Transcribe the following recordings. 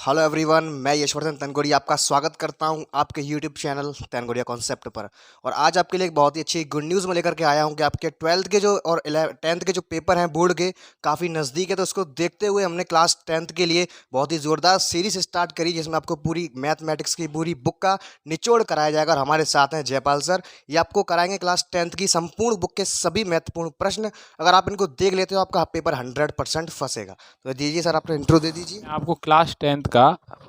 Hello everyone, मैं यशवर्धन तनगोड़िया आपका स्वागत करता हूं आपके यूट्यूब चैनल तनगोड़िया कॉन्सेप्ट पर। और आज आपके लिए एक बहुत ही अच्छी गुड न्यूज़ में लेकर के आया हूं कि आपके 12th के जो और 10th के जो पेपर हैं बोर्ड के काफ़ी नज़दीक है। तो उसको देखते हुए हमने क्लास 10th के लिए बहुत ही ज़ोरदार सीरीज स्टार्ट करी, जिसमें आपको पूरी मैथमेटिक्स की पूरी बुक का निचोड़ कराया जाएगा। और हमारे साथ हैं जयपाल सर, ये आपको कराएंगे क्लास 10th की संपूर्ण बुक के सभी महत्वपूर्ण प्रश्न। अगर आप इनको देख लेते हो आपका पेपर 100% फंसेगा। तो दीजिए सर, अपना इंट्रो दे दीजिए। मैं आपको क्लास 10th का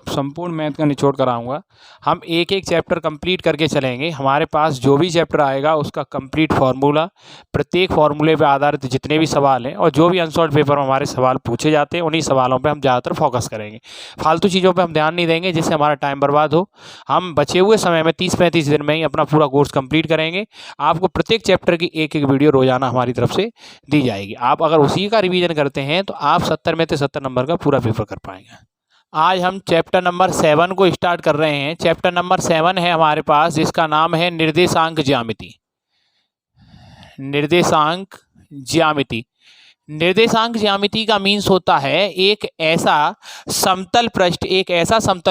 संपूर्ण मैथ का निचोड़ कराऊंगा। हम एक एक चैप्टर कंप्लीट करके चलेंगे। हमारे पास जो भी चैप्टर आएगा उसका कंप्लीट फार्मूला, प्रत्येक फार्मूले पे आधारित जितने भी सवाल हैं और जो भी अनसॉल्व पेपर में हमारे सवाल पूछे जाते हैं उन्हीं सवालों पे हम ज़्यादातर फोकस करेंगे। फालतू चीज़ों पे हम ध्यान नहीं देंगे जिससे हमारा टाइम बर्बाद हो। हम बचे हुए समय में 30-35 दिन में ही अपना पूरा कोर्स कंप्लीट करेंगे। आपको प्रत्येक चैप्टर की एक एक वीडियो रोजाना हमारी तरफ से दी जाएगी। आप अगर उसी का रिवीजन करते हैं तो आप 70 में से 70 नंबर का पूरा पेपर कर पाएंगे। आज हम चैप्टर नंबर 7 को स्टार्ट कर रहे हैं। चैप्टर नंबर 7 है हमारे पास, जिसका नाम है निर्देशांक ज्यामिति। निर्देशांक ज्यामिति निर्देशांक ज्यामिति का मीन्स होता है एक ऐसा समतल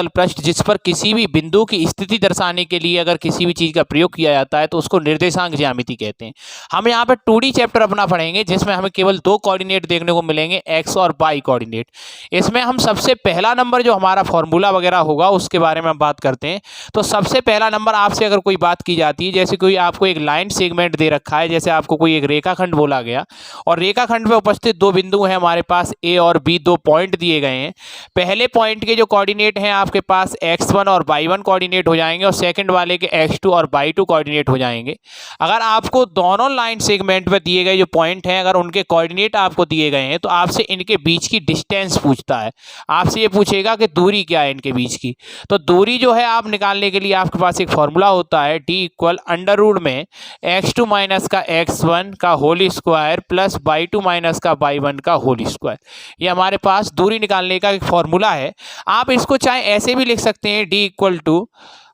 पृष्ठ जिस पर किसी भी बिंदु की स्थिति दर्शाने के लिए अगर किसी भी चीज़ का प्रयोग किया जाता है तो उसको निर्देशांक ज्यामिति कहते हैं। हम यहाँ पर 2D चैप्टर अपना पढ़ेंगे जिसमें हमें केवल 2 कोऑर्डिनेट देखने को मिलेंगे, एक्स और वाई कोऑर्डिनेट। इसमें हम सबसे पहला नंबर जो हमारा फॉर्मूला वगैरह होगा उसके बारे में हम बात करते हैं। तो सबसे पहला नंबर आपसे अगर कोई बात की जाती है, जैसे कोई आपको एक लाइन सेगमेंट दे रखा है, जैसे आपको कोई एक रेखाखंड बोला गया और रेखाखंड में उपस्थित 2 बिंदु हैं हमारे पास ए और बी, 2 पॉइंट दिए गए हैं। पहले पॉइंट के जो कोऑर्डिनेट हैं आपके पास x1 और y1 कोऑर्डिनेट हो जाएंगे और सेकंड वाले के x2 और y2 कोऑर्डिनेट हो जाएंगे। अगर आपको दोनों लाइन सेगमेंट पर दिए गए जो पॉइंट हैं अगर उनके कोऑर्डिनेट आपको दिए गए हैं तो आपसे इनके बीच की डिस्टेंस पूछता है। आपसे ये पूछेगा कि दूरी क्या है इनके बीच की। तो दूरी जो है आप निकालने के लिए आपके पास एक फॉर्मूला होता है, d = अंडर रूट में x2 - का x1 का होल स्क्वायर प्लस y2 - का y1 का होल स्क्वायर। ये हमारे पास दूरी निकालने का एक फॉर्मूला है। आप इसको चाहे ऐसे भी लिख सकते हैं, d =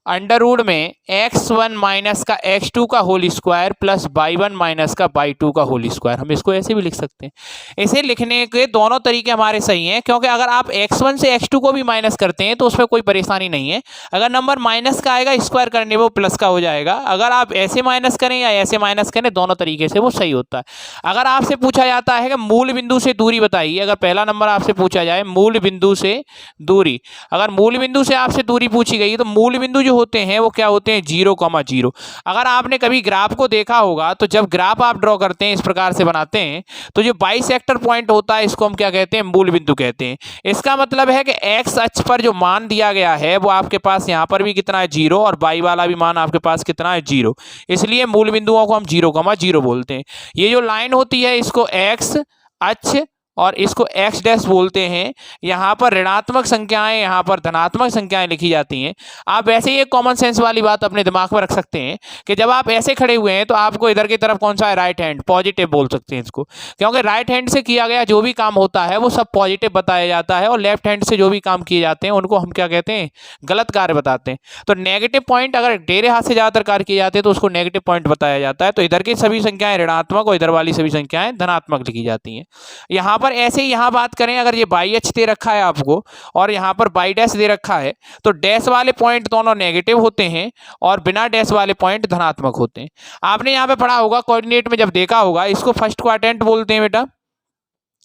अंडर रूट में x1 - का x2 का होल स्क्वायर प्लस y1 - का y2 का होल स्क्वायर। हम इसको ऐसे भी लिख सकते हैं। इसे लिखने के दोनों तरीके हमारे सही हैं, क्योंकि अगर आप x1 से x2 को भी माइनस करते हैं तो उसमें कोई परेशानी नहीं है। अगर नंबर माइनस का आएगा स्क्वायर करने वो प्लस का हो जाएगा। अगर आप ऐसे माइनस करें या ऐसे माइनस करें, दोनों तरीके से वो सही होता है। अगर आपसे पूछा जाता है कि मूल बिंदु से दूरी बताइए, अगर पहला नंबर आपसे पूछा जाए मूल बिंदु से दूरी, अगर मूल बिंदु से आपसे दूरी पूछी गई तो मूल बिंदु जो होते हैं वो क्या होते हैं, 0,0। अगर आपने कभी ग्राफ को देखा होगा तो जब ग्राफ आप ड्रॉ करते हैं इस प्रकार से बनाते हैं तो जो बाइसेक्टर पॉइंट होता है इसको हम क्या कहते हैं, मूल बिंदु कहते हैं। इसका मतलब है कि एक्स अक्ष पर जो मान दिया गया है वो आपके पास यहाँ पर भी कितना है, 0, और वाई वाला भी मान आपके पास कितना है, 0। इसलिए मूल बिंदुओं को हम 0,0 बोलते हैं। ये जो लाइन होती है इसको एक्स अक्ष और इसको x डैश बोलते हैं। यहाँ पर ऋणात्मक संख्याएं, यहाँ पर धनात्मक संख्याएं लिखी जाती हैं। आप वैसे ही एक कॉमन सेंस वाली बात अपने दिमाग में रख सकते हैं कि जब आप ऐसे खड़े हुए हैं तो आपको इधर की तरफ कौन सा है, राइट हैंड, पॉजिटिव बोल सकते हैं इसको, क्योंकि राइट हैंड से किया गया जो भी काम होता है वो सब पॉजिटिव बताया जाता है और लेफ्ट हैंड से जो भी काम किए जाते हैं उनको हम क्या कहते हैं, गलत कार्य बताते हैं। तो नेगेटिव पॉइंट अगर डेरे हाथ से ज़्यादातर कार्य किए जाते हैं तो उसको नेगेटिव पॉइंट बताया जाता है। तो इधर की सभी संख्याएं ऋणात्मक और इधर वाली सभी संख्याएं धनात्मक लिखी जाती हैं। यहाँ पर ऐसे ही यहाँ बात करें, अगर ये बाई एच दे रखा है आपको और यहाँ पर बाई डैश दे रखा है तो डैश वाले पॉइंट दोनों नेगेटिव होते हैं और बिना डैश वाले पॉइंट धनात्मक होते हैं। आपने यहाँ पे पढ़ा होगा, कोऑर्डिनेट में जब देखा होगा, इसको फर्स्ट क्वाड्रेंट बोलते हैं बेटा।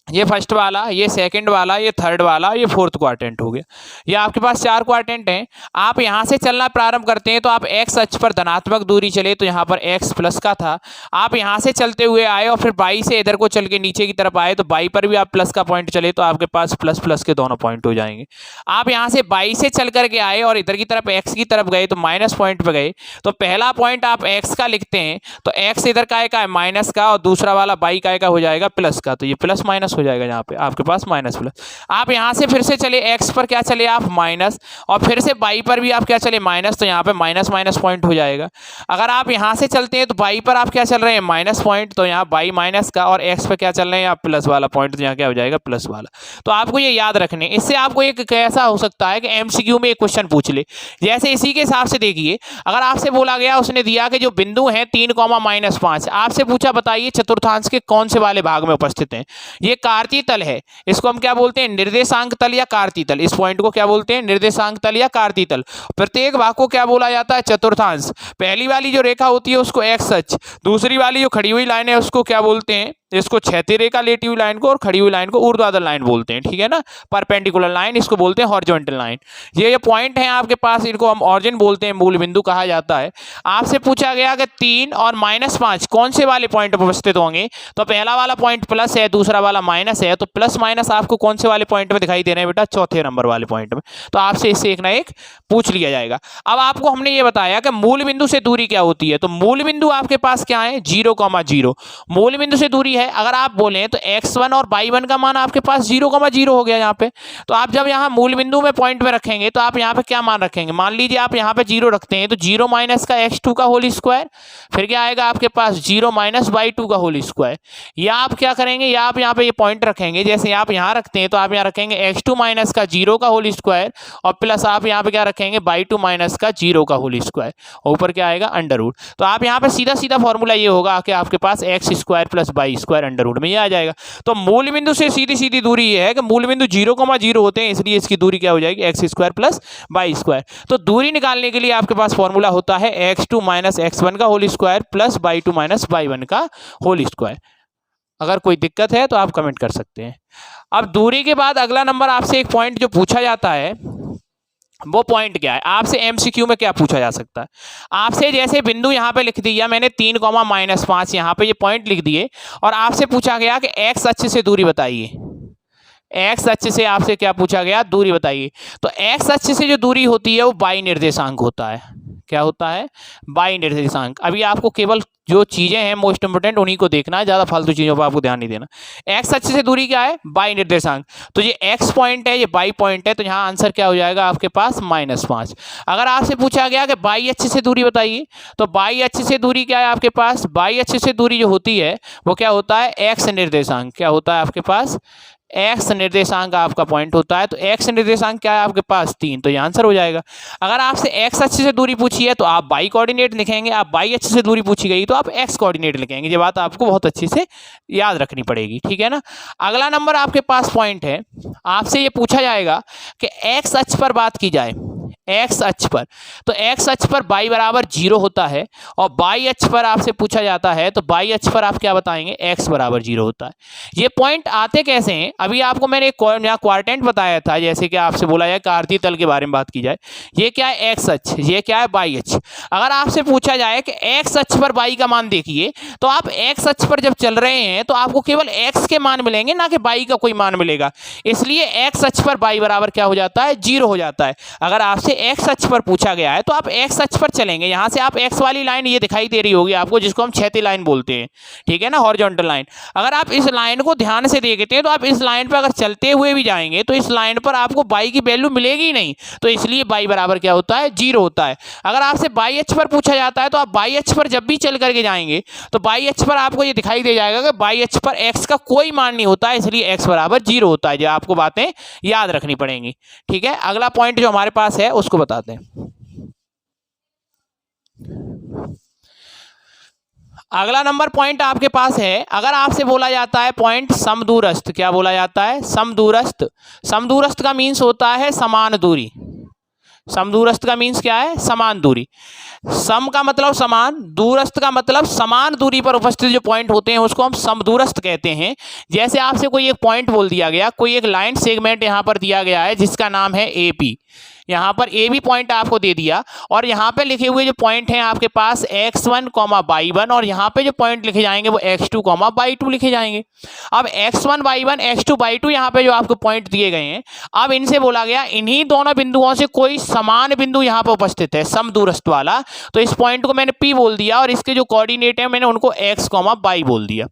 ये फर्स्ट वाला, ये सेकंड वाला, ये थर्ड वाला, ये फोर्थ क्वाड्रेंट हो गया। ये आपके पास 4 क्वाड्रेंट हैं। आप यहाँ से चलना प्रारंभ करते हैं तो आप एक्स अक्ष पर धनात्मक दूरी चले तो यहाँ पर x प्लस का था। आप यहाँ से चलते हुए आए और फिर बाई से इधर को चल के नीचे की तरफ आए तो बाई पर भी आप प्लस का पॉइंट चले तो आपके पास प्लस प्लस के दोनों पॉइंट हो जाएंगे। आप यहाँ से बाई से चल करके आए और इधर की तरफ x की तरफ गए तो माइनस पॉइंट पर गए तो पहला पॉइंट आप x का लिखते हैं तो x इधर का है माइनस का और दूसरा वाला बाई का हो जाएगा प्लस का। तो ये प्लस माइनस हो जाएगा, यहाँ पे आपके पास माइनस प्लस। आप यहाँ से फिर से चले, x पर क्या चले आप, माइनस, और फिर से बाई पर भी आप क्या चले, माइनस, तो यहाँ पे माइनस माइनस पॉइंट हो जाएगा। अगर आप यहाँ से चलते हैं तो बाई पर आप क्या चल रहे हैं, माइनस पॉइंट, तो यहाँ बाई माइनस का, और x पर क्या चल रहे हैं आप, प्लस वाला पॉइंट, तो यहाँ क्या हो जाएगा, प्लस वाला। तो आपको ये याद रखने, इससे आपको एक कैसा हो सकता है कि एमसीक्यू में एक क्वेश्चन पूछ ले। जैसे इसी के हिसाब से देखिए, अगर आपसे बोला गया, उसने दिया कि जो बिंदु है 3, -5, आपसे पूछा बताइए चतुर्थांश के कौन से वाले भाग में उपस्थित हैं। ये कार्तीय तल है, इसको हम क्या बोलते हैं, निर्देशांक तल या कार्तीय तल। इस पॉइंट को क्या बोलते हैं, निर्देशांक तल या कार्तीय तल। प्रत्येक भाग को क्या बोला जाता है, चतुर्थांश। पहली वाली जो रेखा होती है उसको एक्स अक्ष, दूसरी वाली जो खड़ी हुई लाइन है उसको क्या बोलते हैं, इसको क्षैतिज रेखा लेटी हुई लाइन को, और खड़ी हुई लाइन को ऊर्ध्वाधर लाइन बोलते हैं, ठीक है ना। परपेंडिकुलर लाइन इसको बोलते हैं हॉरिजॉन्टल लाइन। ये पॉइंट है आपके पास, इनको हम ऑरिजिन बोलते हैं, मूल बिंदु कहा जाता है। आपसे पूछा गया कि 3 और -5 कौन से वाले पॉइंट पर उपस्थित होंगे, तो पहला वाला पॉइंट प्लस है, दूसरा वाला माइनस है, तो प्लस माइनस आपको कौन से वाले पॉइंट में दिखाई दे रहे हैं बेटा, चौथे नंबर वाले पॉइंट में। तो आपसे इससे एक ना एक पूछ लिया जाएगा। अब आपको हमने ये बताया कि मूल बिंदु से दूरी क्या होती है, तो मूल बिंदु आपके पास क्या है, 0,0। मूल बिंदु से दूरी है, अगर आप बोले तो x1 और y1 का मान आपके पास 0,0 हो गया यहाँ पे। तो आप जब यहाँ मूल बिंदु में पॉइंट में रखेंगे तो आप यहाँ पे क्या मान रखेंगे, मान लीजिए आप यहाँ पे 0 रखते हैं, तो 0 माइनस का x2 का होल स्क्वायर, फिर क्या आएगा आपके पास 0 माइनस y2 का होल स्क्वायर। या आप क्या करेंगे, या आप यहाँ पे ये पॉइंट रखेंगे, जैसे आप यहाँ रखते हैं तो आप यहाँ रखेंगे x2 माइनस का 0 का होल स्क्वायर, और प्लस आप यहाँ पे क्या रखेंगे, y2 माइनस का 0 का होल स्क्वायर, ऊपर क्या आएगा अंडर रूट। तो आप यहाँ पे सीधा सीधा फॉर्मूला ये होगा कि आपके पास x square plus y square under root में ये आ जाएगा। तो मूल बिंदु से सीधी सीधी दूरी ये है कि मूल बिंदु 0,0 होते हैं, इसलिए इसकी दूरी क्या हो जाएगी, x square plus y square. तो दूरी निकालने के लिए आपके पास फॉर्मूला होता है x2 माइनस x1 का whole square plus y2 minus y1 का होल स्क्वायर। अगर कोई दिक्कत है तो आप कमेंट कर सकते हैं। अब दूरी के बाद अगला नंबर आपसे एक पॉइंट जो पूछा जाता है वो पॉइंट क्या है, आपसे एमसीक्यू में क्या पूछा जा सकता है। आपसे जैसे बिंदु यहाँ पे लिख दिया मैंने 3,-5 यहाँ पे ये पॉइंट लिख दिए, और आपसे पूछा गया कि एक्स अक्ष से दूरी बताइए। एक्स अक्ष से आपसे क्या पूछा गया, दूरी बताइए। तो एक्स अक्ष से जो दूरी होती है वो बाई निर्देशांक होता है। क्या होता है, बाई निर्देशांक। अभी आपको केवल जो चीजें हैं मोस्ट इंपोर्टेंट उन्हीं को देखना है, ज्यादा फालतू चीजों पर आपको ध्यान नहीं देना। एक्स अक्ष से दूरी क्या है, बाई निर्देशांक। तो ये एक्स पॉइंट है, ये बाई पॉइंट है, तो यहाँ आंसर क्या हो जाएगा आपके पास -5। अगर आपसे पूछा गया कि बाई अक्ष से दूरी बताइए, तो बाई अक्ष से दूरी क्या है आपके पास, बाई अक्ष से दूरी जो होती है वो क्या होता है, एक्स निर्देशांक। क्या होता है आपके पास, एक्स निर्देशांक आपका पॉइंट होता है। तो एक्स निर्देशांक क्या है आपके पास, 3, तो ये आंसर हो जाएगा। अगर आपसे एक्स अक्ष से दूरी पूछी है तो आप बाई कोऑर्डिनेट लिखेंगे, आप बाई अक्ष से दूरी पूछी गई तो आप एक्स कोऑर्डिनेट लिखेंगे। ये बात आपको बहुत अच्छे से याद रखनी पड़ेगी, ठीक है ना। अगला नंबर आपके पास पॉइंट है, आपसे ये पूछा जाएगा कि एक्स अक्ष पर बात की जाए, एक्स अक्ष पर, तो एक्स अक्ष पर बाई बराबर 0 होता है, और बाई अक्ष पर आपसे पूछा जाता है तो बाई अक्ष पर आप क्या बताएंगे, एक्स बराबर 0 होता है। ये पॉइंट आते कैसे हैं, अभी आपको मैंने एक यहाँ क्वाड्रेंट बताया था, जैसे कि आपसे बोला जाए कार्तीय तल के बारे में बात की जाए, ये क्या है एक्स अक्ष, ये क्या है बाई अक्ष। अगर आपसे पूछा जाए कि एक्स अक्ष पर बाई का मान देखिए, तो आप एक्स अक्ष पर जब चल रहे हैं तो आपको केवल एक्स के मान मिलेंगे, ना कि बाई का कोई मान मिलेगा, इसलिए एक्स अक्ष पर बाई बराबर क्या हो जाता है, 0 हो जाता है। अगर आपसे एक्स अक्ष पर पूछा गया है तो आप एक्स अक्ष पर चलेंगे, यहां से आप एक्स वाली लाइन ये दिखाई दे रही होगी आपको, जिसको हम क्षैतिज लाइन बोलते हैं, ठीक है ना, हॉरिजॉन्टल लाइन। अगर आप इस लाइन को ध्यान से देखते हैं तो आप इस लाइन पर अगर चलते हुए भी जाएंगे तो इस लाइन पर आपको बाई की वैल्यू मिलेगी ही नहीं, तो इसलिए बाई बराबर क्या होता है, 0 होता है। अगर आपसे बाई अक्ष पर पूछा जाता है तो आप बाई अक्ष पर जब भी चल करके जाएंगे तो बाई अक्ष पर आपको ये दिखाई दे जाएगा कि बाई अक्ष पर एक्स का कोई मान नहीं होता है, इसलिए एक्स बराबर 0 होता है। जो आपको बातें याद रखनी पड़ेंगी, ठीक है। अगला पॉइंट जो हमारे पास है उसको बताते हैं। अगला नंबर पॉइंट आपके पास है, अगर आपसे बोला जाता है पॉइंट समदूरस्थ, क्या बोला जाता है, समदूरस्थ। समदूरस्थ का मीन्स होता है समान दूरी। समदूरस्थ का मीन्स क्या है, समान दूरी। सम का मतलब समान, दूरस्थ का मतलब समान दूरी पर उपस्थित जो पॉइंट होते हैं उसको हम समदूरस्थ कहते हैं। जैसे आपसे कोई एक पॉइंट बोल दिया गया, कोई एक लाइन सेगमेंट यहाँ पर दिया गया है जिसका नाम है एपी, यहाँ पर ए बी पॉइंट आपको दे दिया, और यहाँ पे लिखे हुए जो पॉइंट हैं आपके पास x1, y1, और यहाँ पे जो पॉइंट लिखे जाएंगे वो x2, y2 लिखे जाएंगे। अब x1, y1, x2, y2 यहाँ पे जो आपको पॉइंट दिए गए हैं, अब इनसे बोला गया इन्हीं दोनों बिंदुओं से कोई समान बिंदु यहाँ पर उपस्थित है, समदूरस्थ वाला, तो इस पॉइंट को मैंने P बोल दिया, और इसके जो कोऑर्डिनेट है मैंने उनको x, y बोल दिया,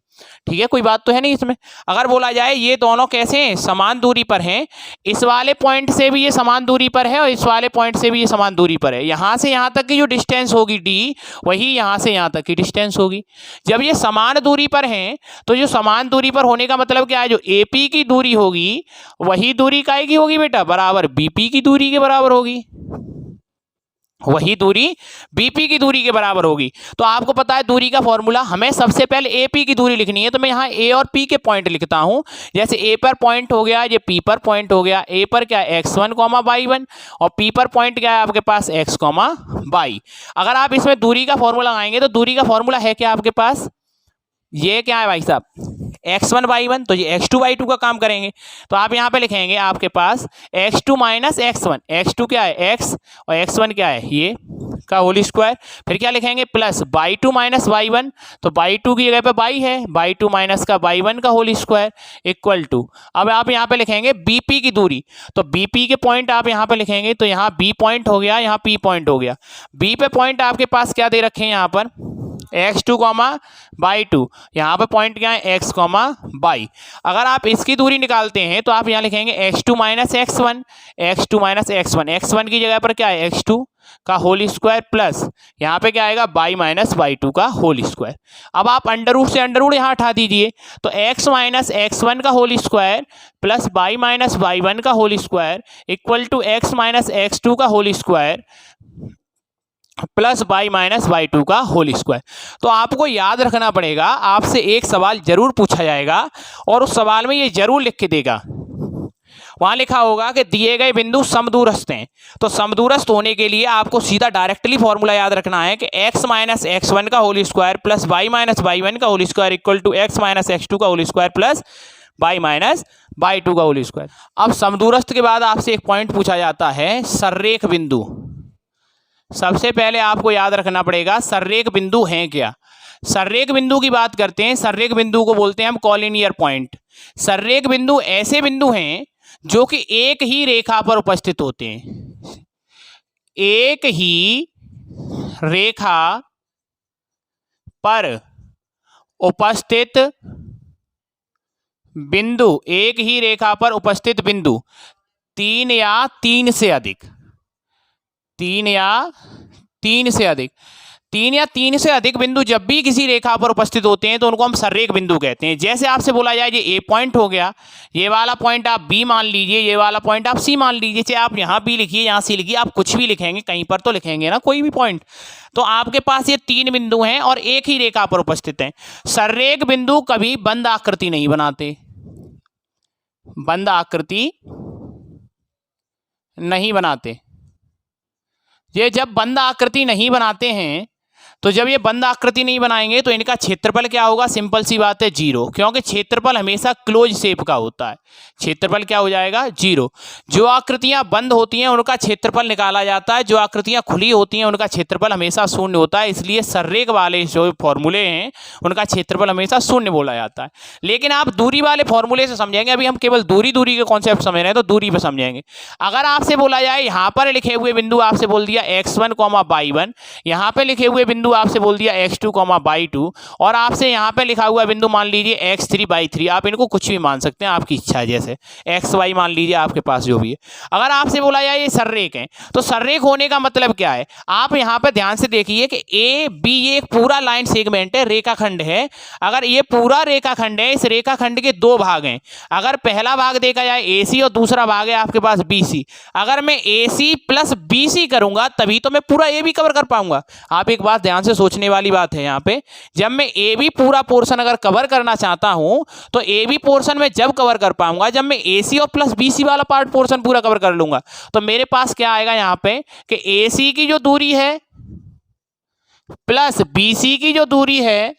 ठीक है। कोई बात तो है नहीं इसमें। अगर बोला जाए ये दोनों कैसे हैं, समान दूरी पर हैं, इस वाले पॉइंट से भी ये समान दूरी पर है और इस वाले पॉइंट से भी ये समान दूरी पर है, यहाँ से यहाँ तक की जो डिस्टेंस होगी d, वही यहाँ से यहाँ तक की डिस्टेंस होगी। जब ये समान दूरी पर हैं तो जो समान दूरी पर होने का मतलब क्या है, जो AP की दूरी होगी वही दूरी काय की होगी बेटा, बराबर BP की दूरी के बराबर होगी। वही दूरी बीपी की दूरी के बराबर होगी। तो आपको पता है दूरी का फॉर्मूला, हमें सबसे पहले एपी की दूरी लिखनी है, तो मैं यहाँ ए और पी के पॉइंट लिखता हूँ। जैसे ए पर पॉइंट हो गया, ये पी पर पॉइंट हो गया। ए पर क्या है x1, y1, और पी पर पॉइंट क्या है आपके पास x, y। अगर आप इसमें दूरी का फॉर्मूला लगाएंगे तो दूरी का फॉर्मूला है क्या आपके पास, ये क्या है भाई साहब, x1 y1, तो ये x2 y2 का काम करेंगे। तो आप यहाँ पे लिखेंगे आपके पास x2 माइनस x1, x2 क्या है x और x1 क्या है ये का होल स्क्वायर। फिर क्या लिखेंगे प्लस y2 माइनस y1, तो y2 की जगह पे y है, y2 माइनस का y1 का होल स्क्वायर इक्वल टू। अब आप यहाँ पे लिखेंगे bp की दूरी, तो bp के पॉइंट आप यहाँ पे लिखेंगे, तो यहाँ b पॉइंट हो गया, यहाँ p पॉइंट हो गया। b पे पॉइंट आपके पास क्या दे रखे हैं यहाँ पर x2, y2, यहाँ पे पॉइंट क्या है x, y। अगर आप इसकी दूरी निकालते हैं तो आप यहाँ लिखेंगे x2 minus x1, x2 minus x1, x1 की जगह पर क्या है x2 का होल स्क्वायर प्लस यहाँ पे क्या आएगा y माइनस y2 का होल स्क्वायर। अब आप अंडर रूट से अंडर रूट यहाँ हटा दीजिए, तो x माइनस x1 का whole square plus y minus y1 का whole square equal to x minus x2 का whole square plus y minus y2 का होल स्क्वायर। तो आपको याद रखना पड़ेगा, आपसे एक सवाल जरूर पूछा जाएगा और उस सवाल में ये जरूर लिख के देगा। वहां लिखा होगा कि दिए गए बिंदु समदूरस्थ हैं, तो समदूरस्थ होने के लिए आपको सीधा डायरेक्टली फॉर्मूला याद रखना है कि x माइनस x1 का whole square plus y minus y1 का whole square equal to x minus x2 का whole square plus y minus y2 का होल स्क्वायर। अब समदूरस्थ के बाद आपसे एक पॉइंट पूछा जाता है सररेख बिंदु। सबसे पहले आपको याद रखना पड़ेगा सररेख बिंदु हैं क्या। सररेख बिंदु की बात करते हैं, सररेख बिंदु को बोलते हैं हम कॉलिनियर पॉइंट। सररेख बिंदु ऐसे बिंदु हैं जो कि एक ही रेखा पर उपस्थित होते हैं, एक ही रेखा पर उपस्थित बिंदु, एक ही रेखा पर उपस्थित बिंदु, तीन या तीन से अधिक, तीन या तीन से अधिक बिंदु जब भी किसी रेखा पर उपस्थित होते हैं तो उनको हम सररेख बिंदु कहते हैं। जैसे आपसे बोला जाए ये ए पॉइंट हो गया, ये वाला पॉइंट आप बी मान लीजिए, ये वाला पॉइंट आप सी मान लीजिए, चाहे आप यहाँ बी लिखिए यहाँ सी लिखिए, आप कुछ भी लिखेंगे कहीं पर तो लिखेंगे ना कोई भी पॉइंट। तो आपके पास ये तीन बिंदु हैं और एक ही रेखा पर उपस्थित हैं। सररेख बिंदु कभी बंद आकृति नहीं बनाते, बंद आकृति नहीं बनाते। ये जब बंद आकृति नहीं बनाते हैं, तो जब ये बंद आकृति नहीं बनाएंगे तो इनका क्षेत्रफल क्या होगा, सिंपल सी बात है 0, क्योंकि क्षेत्रफल हमेशा क्लोज शेप का होता है। क्षेत्रफल क्या हो जाएगा 0। जो आकृतियां बंद होती हैं उनका क्षेत्रफल निकाला जाता है, जो आकृतियां खुली होती हैं उनका क्षेत्रफल हमेशा शून्य होता है। इसलिए सररेख वाले जो फॉर्मूले हैं उनका क्षेत्रफल हमेशा शून्य बोला जाता है। लेकिन आप दूरी वाले फॉर्मूले से समझेंगे, अभी हम केवल दूरी के कॉन्सेप्ट समझ रहे हैं तो दूरी पर समझेंगे। अगर आपसे बोला जाए यहाँ पर लिखे हुए बिंदु आपसे बोल दिया x1, y1, यहाँ पे लिखे हुए बिंदु आपसे बोल दिया x2, y2, और आपसे यहाँ पे लिखा हुआ बिंदु मान लीजिए x3, y3, आप इनको कुछ भी मान सकते हैं आपकी इच्छा है, जैसे xy मान लीजिए आपके पास जो भी है। अगर आपसे बोला जाए ये सररेख है, तो सररेख होने का मतलब क्या है, आप यहाँ पे ध्यान से देखिए कि ए बी ये एक पूरा लाइन सेगमेंट है, रेखाखंड है। अगर ये पूरा रेखाखंड है, इस रेखाखंड के दो भाग हैं। अगर पहला भाग देखा जाए AC और दूसरा भाग है आपके पास BC, अगर मैं AC प्लस BC करूंगा तभी तो मैं पूरा AB कवर कर पाऊंगा। आप एक बात ध्यान से सोचने वाली बात है यहाँ पे, जब मैं AB पूरा पोर्शन अगर कवर करना चाहता हूं तो AB पोर्शन में जब कवर कर पाऊंगा जब मैं AC और प्लस BC वाला पार्ट पोर्शन पूरा कवर कर लूंगा। तो मेरे पास क्या आएगा यहाँ पे कि AC की जो दूरी है प्लस BC की जो दूरी है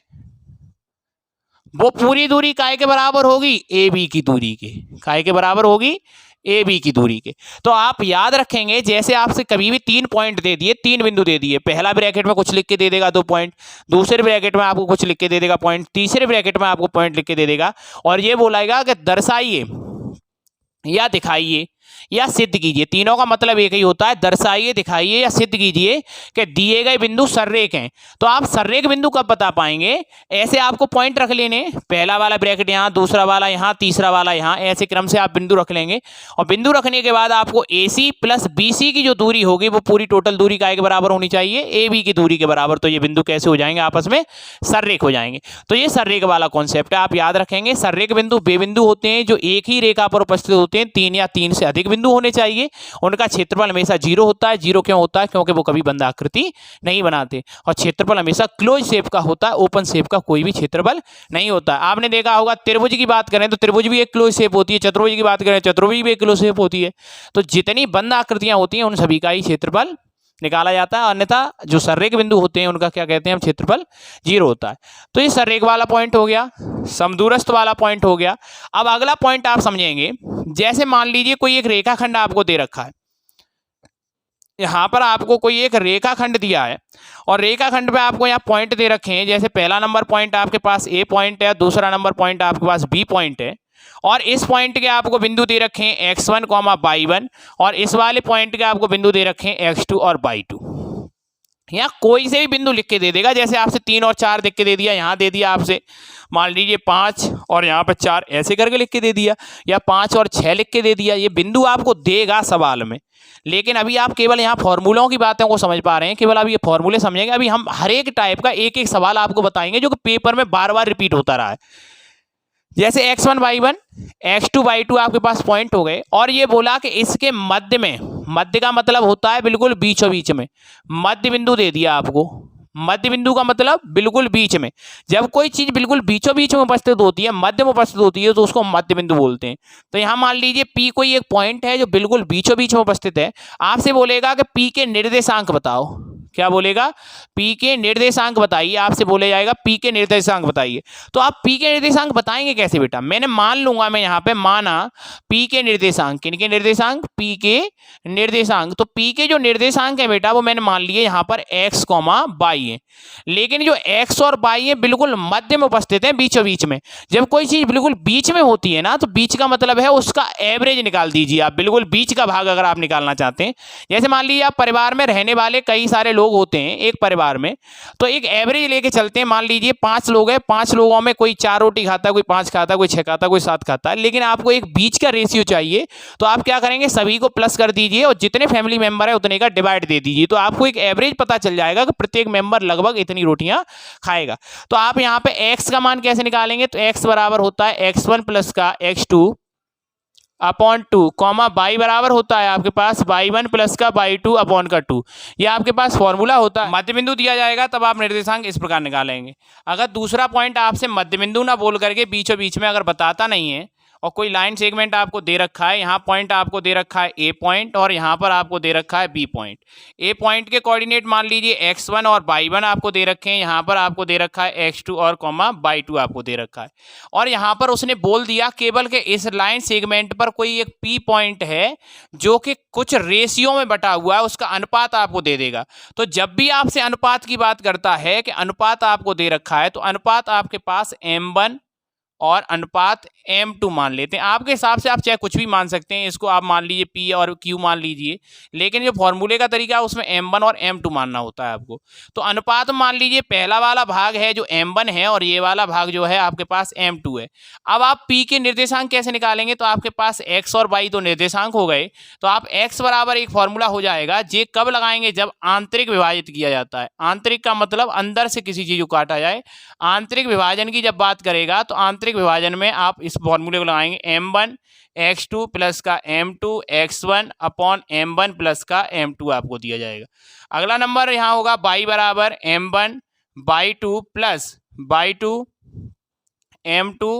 वो पूरी दूरी काय के बराबर होगी, AB की दूरी के, काय के बराबर होगी AB की दूरी के। तो आप याद रखेंगे, जैसे आपसे कभी भी 3 पॉइंट दे दिए, 3 बिंदु दे दिए, पहला ब्रैकेट में कुछ लिख के दे देगा 2 पॉइंट, दूसरे ब्रैकेट में आपको कुछ लिख के दे देगा पॉइंट, तीसरे ब्रैकेट में आपको पॉइंट लिख के दे देगा और ये बोलेगा कि दर्शाइए या दिखाइए या सिद्ध कीजिए। तीनों का मतलब एक ही होता है, दर्शाइए, दिखाइए या सिद्ध कीजिए कि दिए गए बिंदु सररेख हैं। तो आप सररेख बिंदु कब बता पाएंगे, ऐसे आपको पॉइंट रख लेने, पहला वाला ब्रैकेट यहाँ, दूसरा वाला यहाँ, तीसरा वाला यहाँ, ऐसे क्रम से आप बिंदु रख लेंगे और बिंदु रखने के बाद आपको AC प्लस BC की जो दूरी होगी वो पूरी टोटल दूरी काय के बराबर होनी चाहिए, AB की दूरी के बराबर। तो ये बिंदु कैसे हो जाएंगे, आपस में सररेख हो जाएंगे। तो ये सररेख वाला कॉन्सेप्ट है, आप याद रखेंगे। सररेख बिंदु वे बिंदु होते हैं जो एक ही रेखा पर उपस्थित होते हैं, 3 या 3 से अधिक सर्रेख बिंदु होने चाहिए, उनका क्षेत्रफल हमेशा 0 होता है। 0 क्यों होता है? क्योंकि वो कभी बंद आकृति नहीं बनाते और क्षेत्रफल हमेशा क्लोज शेप का होता है, ओपन शेप का कोई भी क्षेत्रफल नहीं होता। आपने देखा होगा त्रिभुज की बात करें तो त्रिभुज भी एक क्लोज शेप होती है, चतुर्भुज की बात करें चतुर्भुज भी एक क्लोज शेप होती है। तो जितनी बंद आकृतियां होती हैं उन सभी का ही क्षेत्रफल निकाला जाता है, अन्यथा जो सर्रेख बिंदु होते हैं उनका क्या कहते हैं हम? क्षेत्रफल 0 होता है। तो ये सर्रेख वाला पॉइंट हो गया, समदूरस्थ वाला पॉइंट हो गया। अब अगला पॉइंट आप समझेंगे, जैसे मान लीजिए कोई एक रेखाखंड आपको दे रखा है, यहाँ पर आपको कोई एक रेखाखंड दिया है और रेखाखंड पे आपको यहाँ पॉइंट दे रखे हैं। जैसे पहला नंबर पॉइंट आपके पास ए पॉइंट है, दूसरा नंबर पॉइंट आपके पास बी पॉइंट है और इस पॉइंट के आपको बिंदु दे रखे हैं x1, y1 और इस वाले पॉइंट के आपको बिंदु दे रखे हैं x2 और y2। यहाँ कोई से भी बिंदु लिख के दे देगा, जैसे आपसे 3 और 4 लिख के दे दिया, यहाँ दे दिया आपसे मान लीजिए 5 और यहाँ पे 4 ऐसे करके लिख के दे दिया, या 5 और 6 लिख के दे दिया। ये बिंदु आपको देगा सवाल में, लेकिन अभी आप केवल यहाँ फॉर्मूलों की बातों को समझ पा रहे हैं, केवल आप ये फॉर्मूले समझेंगे। अभी हम हर एक टाइप का एक एक सवाल आपको बताएंगे जो कि पेपर में बार बार रिपीट होता रहा है। जैसे x1 y1 x2 y2 आपके पास पॉइंट हो गए और ये बोला कि इसके मध्य में, मध्य का मतलब होता है बिल्कुल बीचों बीच में, मध्य बिंदु दे दिया आपको। मध्य बिंदु का मतलब बिल्कुल बीच में। जब कोई चीज बिल्कुल बीचों बीच में उपस्थित होती है, मध्य में उपस्थित होती है, तो उसको मध्य बिंदु बोलते हैं। तो यहाँ मान लीजिए P कोई एक पॉइंट है जो बिल्कुल बीचों बीच में उपस्थित है, आपसे बोलेगा कि P के निर्देशांक बताओ। क्या बोलेगा? P के निर्देशांक बताइए, आपसे बोले जाएगा P के निर्देशांक बताइए। तो आप P के निर्देशांक बताएंगे कैसे बेटा? मैंने मान लूंगा, मैं यहाँ पे माना P के निर्देशांक, किनके निर्देशांक? P के निर्देशांक। तो P के जो निर्देशांक है बेटा वो मैंने मान लिए यहाँ पर x, y है, लेकिन जो x और y है बिल्कुल मध्य में उपस्थित है, बीचों बीच में। जब कोई चीज बिल्कुल बीच में होती है ना, तो बीच का मतलब है उसका एवरेज निकाल दीजिए आप, बिल्कुल बीच का भाग अगर आप निकालना चाहते हैं। जैसे मान लीजिए आप परिवार में रहने वाले कई सारे लोग होते हैं एक परिवार में, तो एक एवरेज लेके चलते हैं। मान लीजिए 5 लोग हैं, 5 लोगों में कोई 4 रोटी खाता है, कोई 5 खाता है, कोई 6 खाता है, कोई 7 खाता है, लेकिन आपको एक बीच का रेशियो चाहिए। तो आप क्या करेंगे? सभी को प्लस कर दीजिए और जितने फैमिली मेंबर है उतने का डिवाइड दे दीजिए, तो आपको एक एवरेज पता चल जाएगा कि प्रत्येक मेंबर लगभग इतनी रोटियां खाएगा। तो आप यहाँ पे x का मान कैसे निकालेंगे? तो x बराबर होता है x1 प्लस का x2 अपॉन 2, कॉमा y बराबर होता है आपके पास y1 प्लस का y2 अपॉन का 2। ये आपके पास फॉर्मूला होता है। मध्य बिंदु दिया जाएगा तब आप निर्देशांक इस प्रकार निकालेंगे। अगर दूसरा पॉइंट आपसे मध्य बिंदु ना बोल करके बीचों बीच में अगर बताता नहीं है और कोई लाइन सेगमेंट आपको दे रखा है, यहाँ पॉइंट आपको दे रखा है ए पॉइंट और यहाँ पर आपको दे रखा है बी पॉइंट। ए पॉइंट के कोऑर्डिनेट मान लीजिए x1 और y1 आपको दे रखे हैं, यहाँ पर आपको दे रखा है x2 और y2 आपको दे रखा है, और यहाँ पर उसने बोल दिया केवल के इस लाइन सेगमेंट पर कोई एक p पॉइंट है जो कि कुछ रेशियो में बटा हुआ है, उसका अनुपात आपको दे देगा। तो जब भी आपसे अनुपात की बात करता है कि अनुपात आपको दे रखा है, तो अनुपात आपके पास m1 और अनुपात m2 मान लेते हैं। आपके हिसाब से आप चाहे कुछ भी मान सकते हैं, इसको आप मान लीजिए p और q मान लीजिए, लेकिन जो फॉर्मूले का तरीका है उसमें m1 और m2 मानना होता है आपको। तो अनुपात मान लीजिए पहला वाला भाग है जो m1 है और ये वाला भाग जो है आपके पास m2 है। अब आप p के निर्देशांक कैसे निकालेंगे? तो आपके पास x और y तो निर्देशांक हो गए, तो आप x बराबर एक फॉर्मूला हो जाएगा। जे कब लगाएंगे? जब आंतरिक विभाजित किया जाता है। आंतरिक का मतलब अंदर से किसी चीज को काटा जाए। आंतरिक विभाजन की जब बात करेगा तो आंतरिक विभाजन में आप इस फॉर्मूले को लगाएंगे m1 x2 प्लस का m2 x1 upon m1 plus का m2 आपको दिया जाएगा। अगला नंबर यहाँ होगा y बराबर m1 y2 plus y2 m2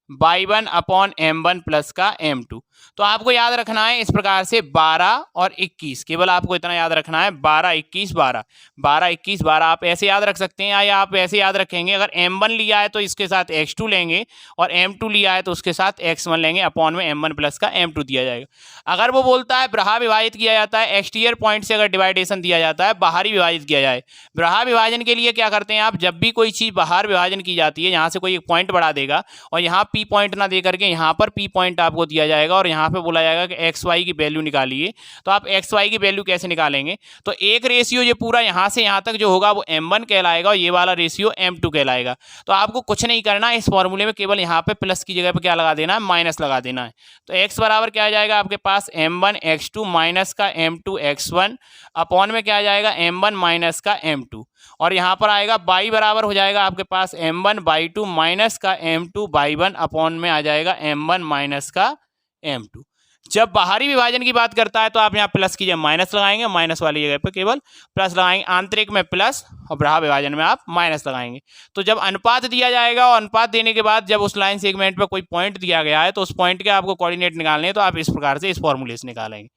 y1 upon m1 plus का m2। तो आपको याद रखना है इस प्रकार से 12 और 21, केवल आपको इतना याद रखना है 12 21 12 12 21 12 आप ऐसे याद रख सकते हैं, या आप ऐसे याद रखेंगे अगर m1 लिया है तो इसके साथ x2 लेंगे और m2 लिया है तो उसके साथ x1 लेंगे, अपॉन में m1 प्लस का m2 दिया जाएगा। अगर वो बोलता है ब्रहा विभाजित किया जाता है, एक्सटीरियर पॉइंट से अगर डिवाइडेशन दिया जाता है, बाहरी विभाजित किया जाए। ब्रहा विभाजन के लिए क्या करते हैं आप? जब भी कोई चीज़ बाहर विभाजन की जाती है, यहाँ से कोई एक पॉइंट बढ़ा देगा और यहाँ p पॉइंट ना दे करके यहाँ पर p पॉइंट आपको दिया जाएगा और यहाँ पे बोला जाएगा कि एक्स वाई की वैल्यू निकालिए। तो आप एक्स वाई की वैल्यू कैसे निकालेंगे? तो एक रेशियो ये पूरा यहाँ से यहाँ तक जो होगा वो m1 कहलाएगा और ये वाला रेशियो m2 कहलाएगा। तो आपको कुछ नहीं करना, इस फॉर्मूले में केवल यहाँ पे प्लस की जगह पे क्या लगा देना है? माइनस लगा देना है। तो x बराबर क्या आ जाएगा आपके पास? m1 x2 माइनस का m2 x1 अपॉन में क्या आ जाएगा? m1 माइनस का m2, और यहाँ पर आएगा y बराबर हो जाएगा आपके पास m1 y2 माइनस का m2 y1 अपॉन में आ जाएगा m1 माइनस का m2। जब बाहरी विभाजन की बात करता है तो आप यहाँ प्लस की जगह माइनस लगाएंगे, माइनस वाली जगह पर केवल प्लस लगाएंगे, आंतरिक में प्लस और बाह्य विभाजन में आप माइनस लगाएंगे। तो जब अनुपात दिया जाएगा और अनुपात देने के बाद जब उस लाइन सेगमेंट पर कोई पॉइंट दिया गया है तो उस पॉइंट के आपको कोऑर्डिनेट निकालने हैं, तो आप इस प्रकार से इस फॉर्मूले से निकालेंगे।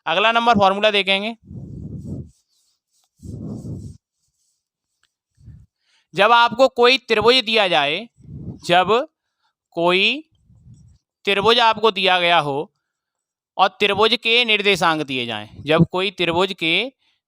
अगला नंबर फॉर्मूला देखेंगे। जब आपको कोई त्रिभुज दिया जाए, जब कोई त्रिभुज आपको दिया गया हो और त्रिभुज के निर्देशांक दिए जाएं, जब कोई त्रिभुज के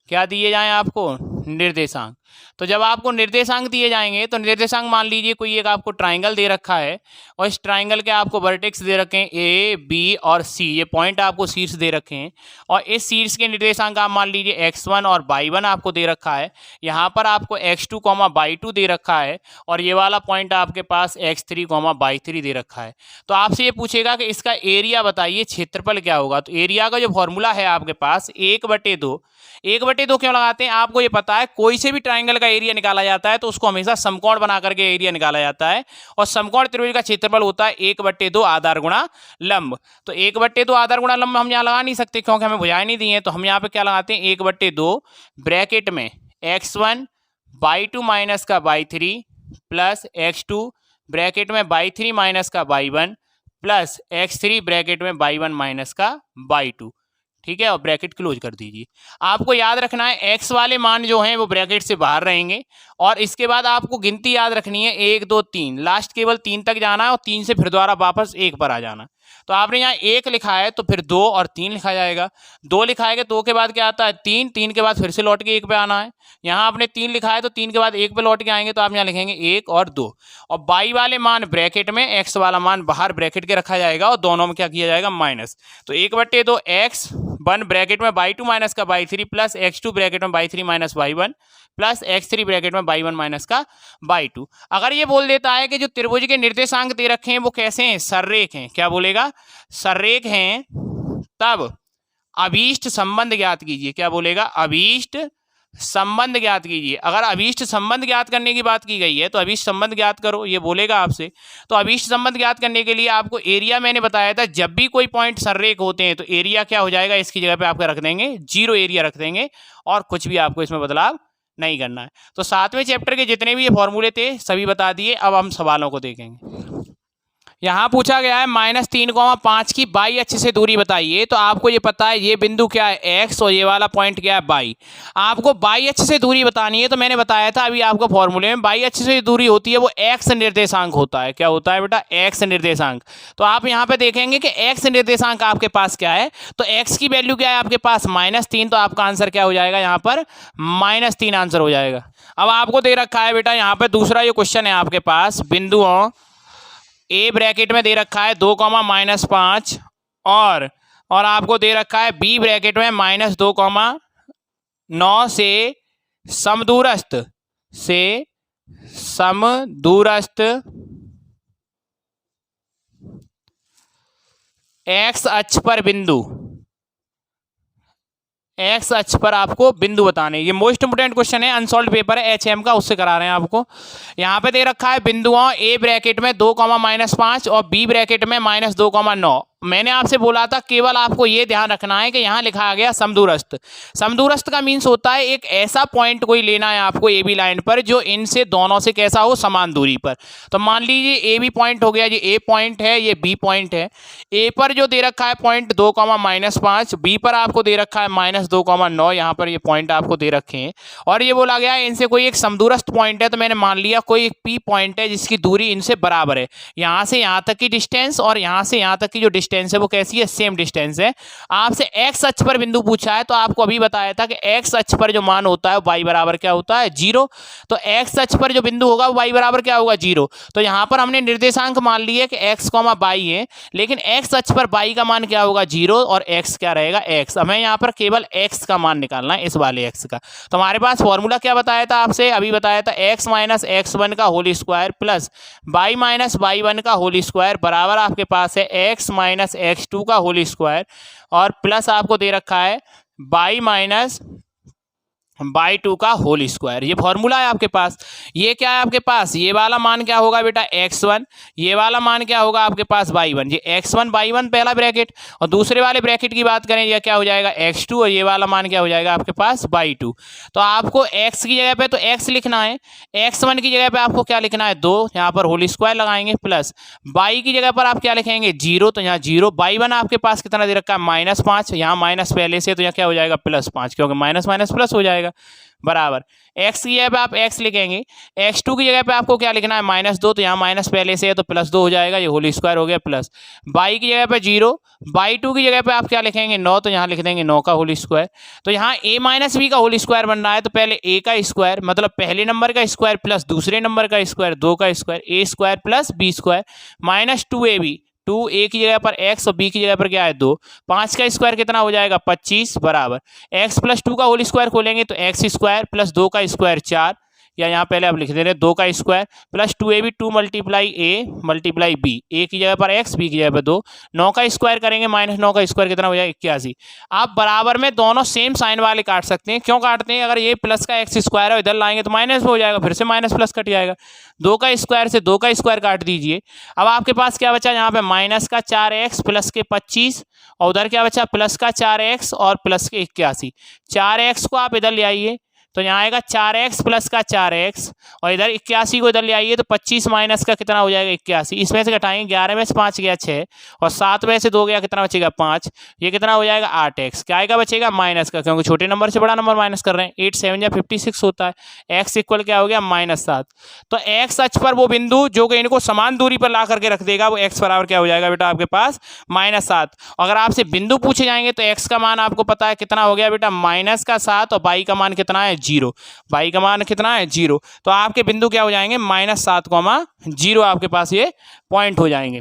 क्या दिए जाएं आपको, निर्देशांक। तो जब आपको निर्देशांक दिए जाएंगे तो निर्देशांक मान लीजिए कोई एक आपको ट्राइंगल दे रखा है और इस ट्राइंगल के आपको वर्टेक्स दे रखे हैं ए, बी और सी, ये पॉइंट आपको शीर्ष दे रखे हैं और इस शीर्ष के निर्देशांक आप मान लीजिए x1 और y1 आपको दे रखा है, यहाँ पर आपको x2, y2 दे रखा है और ये वाला पॉइंट आपके पास x3, y3 दे रखा है। तो आपसे ये पूछेगा कि इसका एरिया बताइए, क्षेत्रफल क्या होगा। तो एरिया का जो फॉर्मूला है आपके पास 1/2, 1/2 क्यों लगाते हैं, आपको ये पता है कोई से भी ट्राइंगल का एरिया निकाला जाता है तो उसको हमेशा समकोण बना करके एरिया निकाला जाता है और समकोण त्रिभुज का क्षेत्रफल होता है 1/2 आधार गुणा लंब। तो 1/2 आधार गुणा लंब हम यहाँ लगा नहीं सकते क्योंकि हमें भुजाएं नहीं दी हैं, तो हम यहाँ पे क्या लगाते हैं 1/2 ब्रैकेट में x1 y2 माइनस का y3 प्लस x2 ब्रैकेट में y3 माइनस का y1 प्लस x3 ब्रैकेट में y1 माइनस का y2। ठीक है, और ब्रैकेट क्लोज कर दीजिए। आपको याद रखना है x वाले मान जो हैं वो ब्रैकेट से बाहर रहेंगे और इसके बाद आपको गिनती याद रखनी है 1 2 3, लास्ट केवल 3 तक जाना है और 3 से फिर दोबारा वापस 1 पर आ जाना। तो आपने यहाँ 1 लिखा है तो फिर 2 और 3 लिखा जाएगा, 2 लिखा है 2 के बाद क्या आता है 3, 3 के बाद फिर से लौट के 1 पे आना है। यहाँ आपने 3 लिखा है तो 3 के बाद 1 पे लौट के आएंगे, तो आप यहाँ लिखेंगे 1 और 2 और y वाले मान ब्रैकेट में, x वाला मान बाहर ब्रैकेट के रखा जाएगा और दोनों में क्या किया जाएगा माइनस। तो 1/2 x1 ब्रैकेट में y2 माइनस का y3 प्लस x2 ब्रैकेट में y3 minus y1 plus x3 bracket में y1 माइनस का y2। अगर ये बोल देता है कि जो त्रिभुज के निर्देशांक दे रखे हैं वो कैसे हैं, सररेख हैं, क्या बोलेगा, सररेख हैं, तब अभीष्ट संबंध ज्ञात कीजिए। क्या बोलेगा, अभीष्ट संबंध ज्ञात कीजिए। अगर अभीष्ट संबंध ज्ञात करने की बात की गई है तो अभीष्ट संबंध ज्ञात करो, ये बोलेगा आपसे। तो अभीष्ट संबंध ज्ञात करने के लिए आपको एरिया मैंने बताया था, जब भी कोई पॉइंट सररेख होते हैं तो एरिया क्या हो जाएगा, इसकी जगह पे आपका रख देंगे 0 एरिया रख देंगे और कुछ भी आपको इसमें बदलाव नहीं करना है। तो 7वें चैप्टर के जितने भी ये फॉर्मूले थे सभी बता दिए। अब हम सवालों को देखेंगे। यहाँ पूछा गया है -3,5 की y अक्ष से दूरी बताइए। तो आपको ये पता है ये बिंदु क्या है x और ये वाला पॉइंट क्या है y। आपको y अक्ष से दूरी बतानी है तो मैंने बताया था अभी आपको फॉर्मूले में, y अक्ष से दूरी होती है वो x निर्देशांक होता है। क्या होता है बेटा, x निर्देशांक। तो आप यहाँ पे देखेंगे कि x निर्देशांक आपके पास क्या है, तो x की वैल्यू क्या है आपके पास -3, तो आपका आंसर क्या हो जाएगा, यहाँ पर -3 आंसर हो जाएगा। अब आपको दे रखा है बेटा यहाँ पे दूसरा जो क्वेश्चन है आपके पास, बिंदुओं ए ब्रैकेट में दे रखा है 2, -5 और आपको दे रखा है बी ब्रैकेट में -2, 9 से समदूरस्थ एक्स अक्ष पर बिंदु, एक्स अक्ष पर आपको बिंदु बताने। ये मोस्ट इंपोर्टेंट क्वेश्चन है, अनसॉल्व पेपर है HM का, उससे करा रहे हैं आपको। यहाँ पे दे रखा है बिंदुओं ए ब्रैकेट में 2, -5 और बी ब्रैकेट में -2, 9। मैंने आपसे बोला था केवल आपको ये ध्यान रखना है कि यहाँ लिखा आ गया समदूरस्थ। समदूरस्थ का मीन्स होता है एक ऐसा पॉइंट कोई लेना है आपको ए बी लाइन पर जो इनसे दोनों से कैसा हो, समान दूरी पर। तो मान लीजिए ए बी पॉइंट हो गया, ये ए पॉइंट है, ये बी पॉइंट है। ए पर जो दे रखा है पॉइंट 2, -5, बी पर आपको दे रखा है -2, 9, यहाँ पर ये पॉइंट आपको दे रखे हैं और ये बोला गया है इनसे कोई एक समदूरस्थ पॉइंट है। तो मैंने मान लिया कोई एक पी पॉइंट है जिसकी दूरी इनसे बराबर है, यहाँ से यहाँ तक की डिस्टेंस और यहाँ से यहाँ तक की जो डिस्टेंस है वो कैसी है, सेम डिस्टेंस है। आपसे एक्स अक्ष पर बिंदु पूछा है तो आपको अभी बताया था कि एक्स अक्ष पर जो मान होता है वाई बराबर क्या होता है, 0। तो एक्स अक्ष पर जो बिंदु होगा वाई बराबर क्या होगा, 0। तो यहाँ पर हमने निर्देशांक मान लिए कि x, y है, लेकिन x अक्ष पर y का मान क्या होगा, 0 और x क्या रहेगा, x। हमें यहाँ पर केवल x का मान निकालना है, इस वाले x का। तो हमारे पास फॉर्मूला क्या बताया था आपसे, अभी बताया था x - x1 का whole square plus y - y1 का होल स्क्वायर बराबर आपके पास है x - x2 का होल स्क्वायर और प्लस आपको दे रखा है y - बाई 2 का होल स्क्वायर। ये फॉर्मूला है आपके पास। ये क्या है आपके पास, ये वाला मान क्या होगा बेटा x1, ये वाला मान क्या होगा आपके पास y1। ये x1 y1 पहला ब्रैकेट, और दूसरे वाले ब्रैकेट की बात करें, ये क्या हो जाएगा x2, और ये वाला मान क्या हो जाएगा आपके पास y2। तो आपको x की जगह पे तो x लिखना है, x1 की जगह पे आपको क्या लिखना है 2, यहाँ पर होल स्क्वायर लगाएंगे, प्लस y की जगह पर आप क्या लिखेंगे 0, तो यहाँ 0, y1 आपके पास कितना दे रखा है -5, यहाँ माइनस पहले से, तो यहाँ क्या हो जाएगा +5, क्योंकि माइनस माइनस प्लस हो जाएगा, बराबर x की जगह पे आप x लिखेंगे, x2 की जगह पे आपको क्या लिखना है -2, तो यहाँ माइनस पहले से है तो +2 हो जाएगा, ये होल स्क्वायर हो गया, प्लस y की जगह पे 0, y2 की जगह पे आप क्या लिखेंगे 9, तो यहाँ लिख देंगे 9 का होल स्क्वायर। तो यहाँ a माइनस बी का होल स्क्वायर बन रहा है, तो पहले a का स्क्वायर मतलब पहले नंबर का स्क्वायर प्लस दूसरे नंबर का स्क्वायर 2 का square, a square plus b square minus 2ab, 2 a की जगह पर x और b की जगह पर क्या है 2, 5 का स्क्वायर कितना हो जाएगा 25, बराबर x प्लस 2 का होल स्क्वायर खोलेंगे तो x स्क्वायर प्लस 2 का स्क्वायर 4, या यहाँ पहले आप लिख दे रहे 2 का square plus 2ab 2 multiply a multiply b, a की जगह पर x b की जगह पर 2, 9 का स्क्वायर करेंगे माइनस 9 का स्क्वायर कितना हो जाएगा 81। आप बराबर में दोनों सेम साइन वाले काट सकते हैं। क्यों काटते हैं, अगर ये प्लस का एक्स स्क्वायर है इधर लाएंगे तो माइनस हो जाएगा, फिर से माइनस प्लस कट जाएगा। 2 का स्क्वायर से 2 का स्क्वायर काट दीजिए। अब आपके पास क्या बचा, यहाँ पे माइनस का 4x प्लस के 25, और उधर क्या बचा प्लस का 4x और प्लस के 81। 4x को आप इधर ले आइए तो यहाँ आएगा 4x प्लस का 4x, और इधर 81 को इधर ले आइए तो 25 माइनस का कितना हो जाएगा 81। इसमें से घटाएंगे 11 में से 5 गया 6, और 7 में से 2 गया कितना बचेगा 5, ये कितना हो जाएगा 8x। क्या आएगा बचेगा माइनस का, क्योंकि छोटे नंबर से बड़ा नंबर माइनस कर रहे हैं। 8 7 या 56 होता है, x इक्वल क्या हो गया -7। तो x अक्ष पर वो बिंदु जो कि इनको समान दूरी पर ला करके रख देगा, वो x बराबर क्या हो जाएगा बेटा आपके पास -7। अगर आपसे बिंदु पूछे जाएंगे तो x का मान आपको पता है कितना हो गया बेटा -7, और y का मान कितना है 0, y का मान कितना है 0। तो आपके बिंदु क्या हो जाएंगे -7,0 आपके पास ये पॉइंट हो जाएंगे।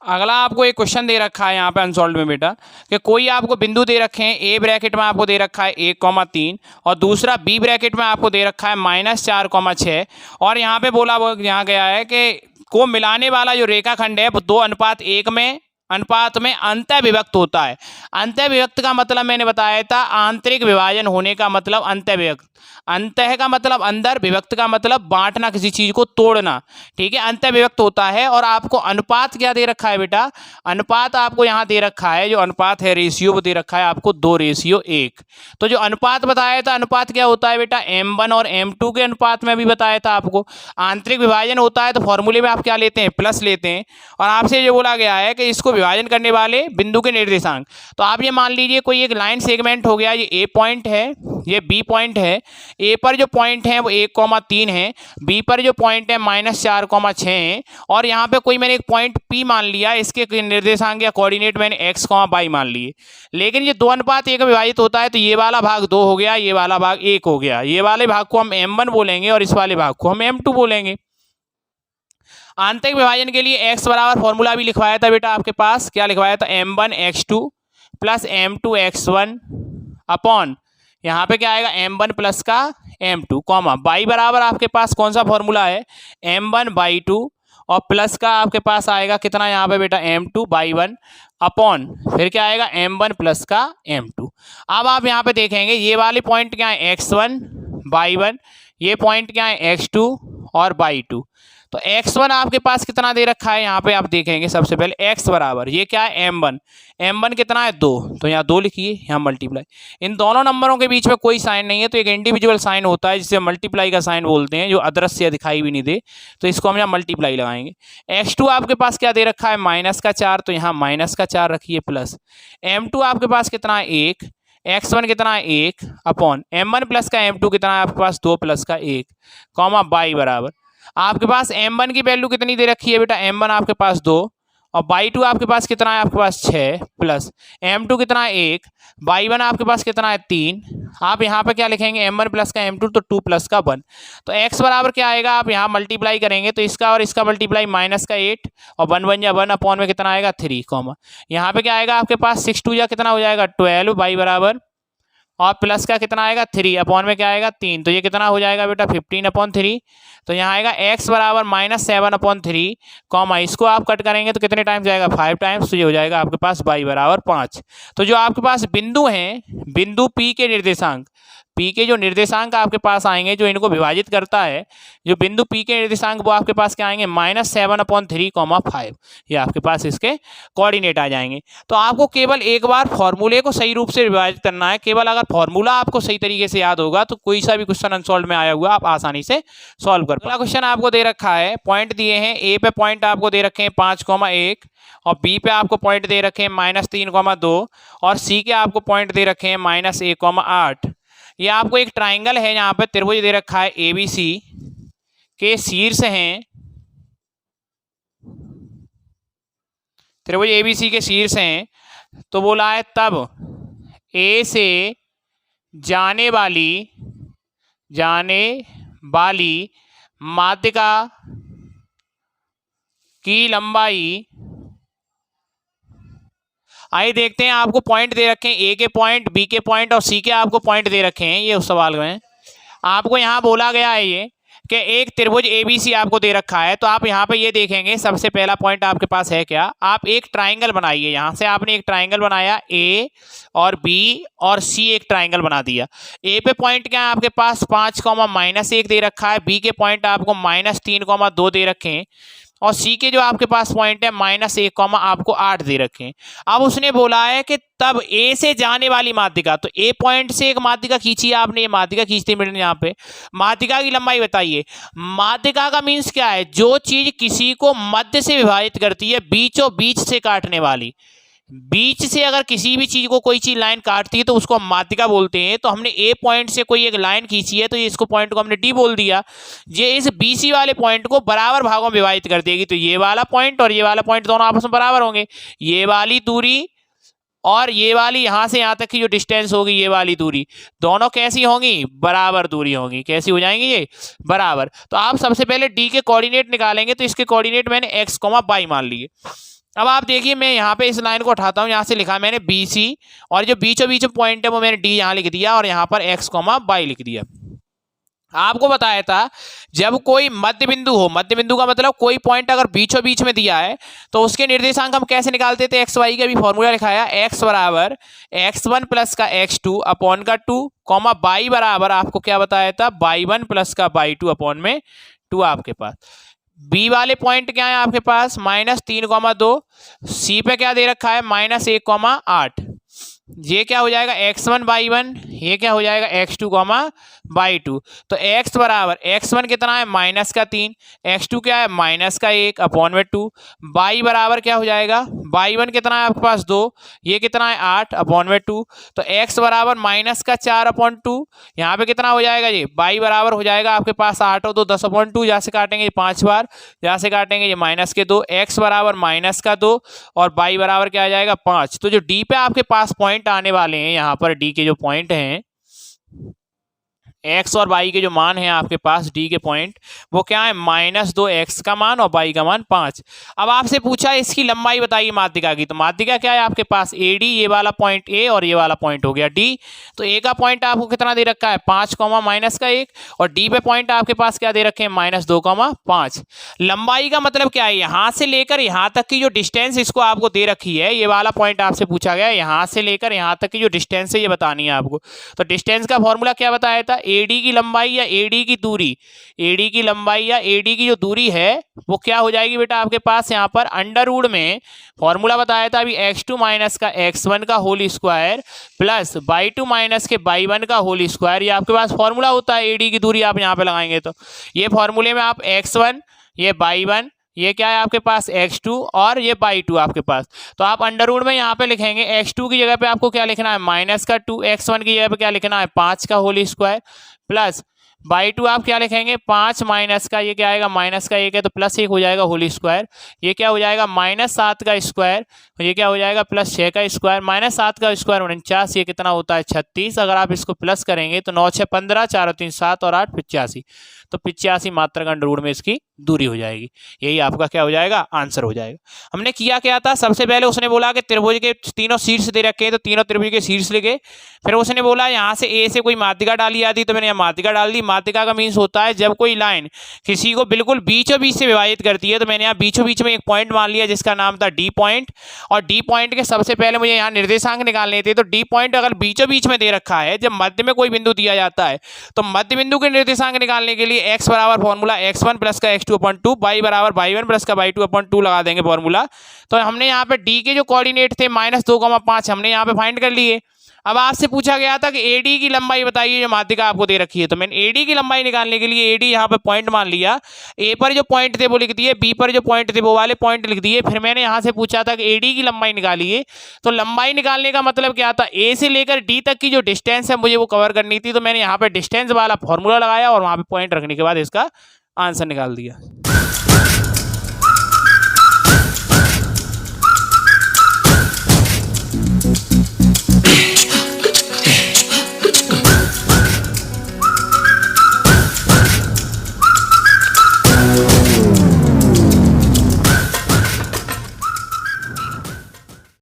अगला आपको एक क्वेश्चन दे रखा है यहाँ पे अनसॉल्व में बेटा, कि कोई आपको बिंदु दे रखे हैं, ए ब्रैकेट में आपको दे रखा है 1,3, और दूसरा बी ब्रैकेट में आपको दे रखा है -4,6, और यहाँ पे बोला वो यहाँ गया है कि को मिलाने वाला जो रेखाखंड है वो 2:1 में अनुपात में अंतः विभक्त होता है। अंतः विभक्त का मतलब मैंने बताया था, आंतरिक विभाजन होने का मतलब अंतः विभक्त। अंतः का मतलब अंदर, विभक्त का मतलब बांटना, किसी चीज को तोड़ना, ठीक है, अंतः विभक्त होता है। और आपको अनुपात क्या दे रखा है बेटा, अनुपात आपको यहाँ दे रखा है, जो अनुपात है रेशियो वो दे रखा है आपको 2:1। तो जो अनुपात बताया था, अनुपात क्या होता है बेटा m1 और m2 के अनुपात में भी बताया था आपको। आंतरिक विभाजन होता है तो फॉर्मूले में आप क्या लेते हैं प्लस लेते हैं, और आपसे जो बोला गया है कि इसको विभाजन करने वाले बिंदु के निर्देशांक। तो आप ये मान लीजिए कोई एक लाइन सेगमेंट हो गया, ये ए पॉइंट है, ये बी पॉइंट है। ए पर जो पॉइंट है वो 1,3 है, बी पर जो पॉइंट है -4,6 है, और यहाँ पे कोई मैंने एक पॉइंट पी मान लिया, इसके निर्देशांक या कोऑर्डिनेट मैंने x, y मान लिए। लेकिन ये 2:1 में विभाजित होता है, तो ये वाला भाग 2 हो गया, ये वाला भाग 1 हो गया। ये वाले भाग को हम m1 बोलेंगे और इस वाले भाग को हम m2 बोलेंगे। आंतरिक विभाजन के लिए x बराबर फॉर्मूला भी लिखवाया था बेटा आपके पास, क्या लिखवाया था m1x2 प्लस m2x1 अपॉन यहाँ पे क्या आएगा m1 प्लस का m2, कॉमा y बराबर आपके पास कौन सा फॉर्मूला है m1/2, और प्लस का आपके पास आएगा कितना यहाँ पे बेटा m2/1 अपॉन फिर क्या आएगा m1 प्लस का m2। अब आप यहाँ पे देखेंगे ये वाले पॉइंट क्या है x1/1, ये पॉइंट क्या है x2 और y2। तो x1 आपके पास कितना दे रखा है, यहाँ पे आप देखेंगे सबसे पहले x बराबर ये क्या है m1 कितना है 2, तो यहाँ 2 लिखिए, यहाँ मल्टीप्लाई। इन दोनों नंबरों के बीच में कोई साइन नहीं है, तो एक इंडिविजुअल साइन होता है जिसे मल्टीप्लाई का साइन बोलते हैं, जो अदृश्य दिखाई भी नहीं दे, तो इसको हम यहाँ मल्टीप्लाई लगाएंगे। x2 आपके पास क्या दे रखा है -4, तो यहाँ -4 रखिए, प्लस m2 आपके पास कितना है 1, x1 कितना है 1 अपॉन m1 प्लस का m2 कितना है आपके पास 2 प्लस का 1, कॉमा y बराबर आपके पास m1 की वैल्यू कितनी दे रखी है बेटा m1 आपके पास 2, और y2 आपके पास कितना है आपके पास 6, प्लस m2 कितना है 1, y1 आपके पास कितना है 3। आप यहाँ पे क्या लिखेंगे m1 प्लस का m2, तो 2 प्लस का 1। तो x बराबर क्या आएगा, आप यहाँ मल्टीप्लाई करेंगे तो इसका और इसका मल्टीप्लाई -8 और 1 1 या 1 अपॉन में कितना आएगा 3, कॉमा यहाँ पे क्या आएगा आपके पास 6 2 या कितना हो जाएगा 12, y बराबर और प्लस का कितना आएगा 3 अपॉन में क्या आएगा 3, तो ये कितना हो जाएगा बेटा 15/3। तो यहाँ आएगा x बराबर -7/3, कॉमा इसको आप कट करेंगे तो कितने टाइम्स जाएगा 5 टाइम्स, तो ये हो जाएगा आपके पास y बराबर 5। तो जो आपके पास बिंदु हैं, बिंदु P के निर्देशांक पी के जो निर्देशांक आपके पास आएंगे, जो इनको विभाजित करता है, जो बिंदु पी के निर्देशांक, वो आपके पास क्या आएंगे, -7/3, 5। ये आपके पास इसके कोऑर्डिनेट आ जाएंगे। तो आपको केवल एक बार फॉर्मूले को सही रूप से विभाजित करना है। केवल अगर फॉर्मूला आपको सही तरीके से याद होगा तो कोई सा भी क्वेश्चन अनसॉल्व में आया हुआ आप आसानी से सॉल्व कर पाएंगे। अगला क्वेश्चन आपको दे रखा है, पॉइंट दिए हैं, ए पे पॉइंट आपको दे रखे हैं 5,1 और बी पे आपको पॉइंट दे रखे हैं -3,2 और सी के आपको पॉइंट दे रखे हैं -1,8। ये आपको एक ट्राइंगल है, यहाँ पे त्रिभुज दे रखा है ABC के शीर्ष हैं, त्रिभुज ABC के शीर्ष हैं। तो बोला है तब ए से जाने वाली माध्यिका की लंबाई, आइए देखते हैं। आपको पॉइंट दे रखे हैं, ए के पॉइंट, बी के पॉइंट और सी के आपको पॉइंट दे रखे हैं। ये उस सवाल में आपको यहाँ बोला गया है ये कि एक त्रिभुज ABC आपको दे रखा है। तो आप यहाँ पे ये देखेंगे, सबसे पहला पॉइंट आपके पास है क्या, आप एक ट्राइंगल बनाइए। यहाँ से आपने एक ट्राइंगल बनाया, ए और बी और सी एक ट्राइंगल बना दिया। ए पे पॉइंट क्या है आपके पास, 5,-1 दे रखा है, बी के पॉइंट आपको -3,2 दे रखे हैं और सी के जो आपके पास पॉइंट है -1, आपको 8 दे रखे हैं। अब उसने बोला है कि तब ए से जाने वाली माध्यिका, तो ए पॉइंट से एक माध्यिका खींची आपने, ये माध्यिका खींचते मिनट, यहाँ पे माध्यिका की लंबाई बताइए। माध्यिका का मीन्स क्या है, जो चीज किसी को मध्य से विभाजित करती है, बीचों बीच से काटने वाली। बीच से अगर किसी भी चीज को कोई चीज लाइन काटती है तो उसको हम माध्यिका बोलते हैं। तो हमने ए पॉइंट से कोई एक लाइन खींची है, तो ये इसको पॉइंट को हमने डी बोल दिया। ये इस BC वाले पॉइंट को बराबर भागों में विभाजित कर देगी। तो ये वाला पॉइंट और ये वाला पॉइंट दोनों आपस में बराबर होंगे। ये वाली दूरी और ये वाली यहाँ से यहाँ तक की जो डिस्टेंस होगी, ये वाली दूरी, दोनों कैसी होंगी, बराबर दूरी होंगी। कैसी हो जाएंगी ये, बराबर। तो आप सबसे पहले डी के कोऑर्डिनेट निकालेंगे। तो इसके कोऑर्डिनेट मैंने x, y मान लिए। अब आप देखिए, मैं यहाँ पे इस लाइन को उठाता हूँ, यहाँ से लिखा मैंने BC और जो बीचों बीच पॉइंट है वो मैंने D यहाँ लिख दिया और यहाँ पर x, y लिख दिया। आपको बताया था जब कोई मध्य बिंदु हो, मध्य बिंदु का मतलब कोई पॉइंट अगर बीचों बीच में दिया है तो उसके निर्देशांक हम कैसे निकालते थे, x, y का भी फॉर्मूला लिखाया, x बराबर x1 प्लस का x2 अपॉन का 2, y बराबर आपको क्या बताया था, y1 प्लस का y2 अपॉन में 2 आपके पास। बी वाले पॉइंट क्या है आपके पास, -3,2, सी पे क्या दे रखा है, -1,8। ये क्या हो जाएगा, x1 y1, ये क्या हो जाएगा x2 y2। तो x बराबर x1 कितना है, -3, x2 क्या है, -1 अपॉन में 2, y बराबर क्या हो जाएगा, y1 कितना है आपके पास 2, ये कितना है 8 अपॉन में 2। तो x बराबर -4 अपॉन 2, यहाँ पे कितना हो जाएगा, ये y बराबर हो जाएगा आपके पास 8 और 2 10 अपॉन 2, यहाँ से काटेंगे 5 बार, यहाँ से काटेंगे ये -2, x बराबर -2 और y बराबर क्या आ जाएगा 5। तो जो d पे आपके पास पॉइंट आने वाले हैं, यहाँ पर डी के जो पॉइंट हैं, x और y के जो मान हैं आपके पास डी के पॉइंट, वो क्या है, -2x का मान और y का मान 5। अब आपसे पूछा इसकी लंबाई बताइए माध्यिका की। तो माध्यिका क्या है आपके पास, AD, ये वाला पॉइंट A और ये वाला पॉइंट हो गया D। तो A का पॉइंट आपको कितना दे रखा है, 5, -1 और D पे पॉइंट आपके पास क्या दे रखे हैं, -2, 5। लंबाई का मतलब क्या है, यहाँ से लेकर यहाँ तक की जो डिस्टेंस इसको आपको दे रखी है, ये वाला पॉइंट आपसे पूछा गया है, यहाँ से लेकर यहाँ तक की जो डिस्टेंस है ये बतानी है आपको। तो डिस्टेंस का फॉर्मूला क्या बताया था, AD की लंबाई या AD की दूरी, AD की लंबाई या AD की जो दूरी है वो क्या हो जाएगी बेटा आपके पास, यहाँ पर अंडर रूट में फॉर्मूला बताया था अभी, x2 माइनस का x1 का whole square plus y2 minus के y1 का होल स्क्वायर। ये आपके पास फॉर्मूला होता है AD की दूरी, आप यहाँ पे लगाएंगे तो ये फॉर्मूले में आप x1, ये y1, ये क्या है आपके पास x2 और ये y2 आपके पास। तो आप अंडर रूट में यहाँ पे लिखेंगे, x2 की जगह पे आपको क्या लिखना है, -2, x1 की जगह पे क्या लिखना है, 5 का होल स्क्वायर प्लस y2 आप क्या लिखेंगे, 5 माइनस का, ये क्या आएगा, -1 है तो +1 हो जाएगा होल स्क्वायर, ये क्या हो जाएगा, -7 का स्क्वायर, ये क्या हो जाएगा, +6 का स्क्वायर, -7 का स्क्वायर 49, ये कितना होता है 36। अगर आप इसको प्लस करेंगे तो 9 6 15, 4 3 7 और 8 85, तो 85 मात्रक अंडर रूट में इसकी दूरी हो जाएगी। यही आपका क्या हो जाएगा, आंसर हो जाएगा। हमने किया क्या था, सबसे पहले उसने बोला कि त्रिभुज के तीनों शीर्ष दे रखे हैं, तो तीनों त्रिभुज के शीर्ष लिखे। फिर उसने बोला यहाँ से ए से कोई माध्यिका डाली जाती, तो मैंने यहाँ माध्यिका डाल दी। माध्यिका का मीन्स होता है जब कोई लाइन किसी को बिल्कुल बीचों बीच से विभाजित करती है। तो मैंने यहाँ बीचों बीच में एक पॉइंट मान लिया जिसका नाम था डी पॉइंट, और डी पॉइंट के सबसे पहले मुझे यहाँ निर्देशांक निकालने थे। तो डी पॉइंट अगर बीचों बीच में दे रखा है, जब मध्य में कोई बिंदु दिया जाता है तो मध्य बिंदु के निर्देशांक निकालने के लिए x बराबर फॉर्मूला x1 प्लस का x2/2, y बराबर y1 प्लस का y2/2 लगा देंगे फॉर्मूला। तो हमने यहाँ पे डी के जो कोऑर्डिनेट थे -2,5 हमने यहाँ पे फाइंड कर लिए। अब आपसे पूछा गया था कि एडी की लंबाई बताइए जो माध्यिका आपको दे रखी है। तो मैंने एडी की लंबाई निकालने के लिए एडी यहाँ पे पॉइंट मान लिया, ए पर जो पॉइंट थे वो लिख दिए, बी पर जो पॉइंट थे वो वाले पॉइंट लिख दिए। फिर मैंने यहाँ से पूछा था कि एडी की लंबाई निकालिए। तो लंबाई निकालने का मतलब क्या था, ए से लेकर डी तक की जो डिस्टेंस है मुझे वो कवर करनी थी। तो मैंने यहाँ पे डिस्टेंस वाला फॉर्मूला लगाया और वहाँ पे पॉइंट रखने के बाद इसका आंसर निकाल दिया।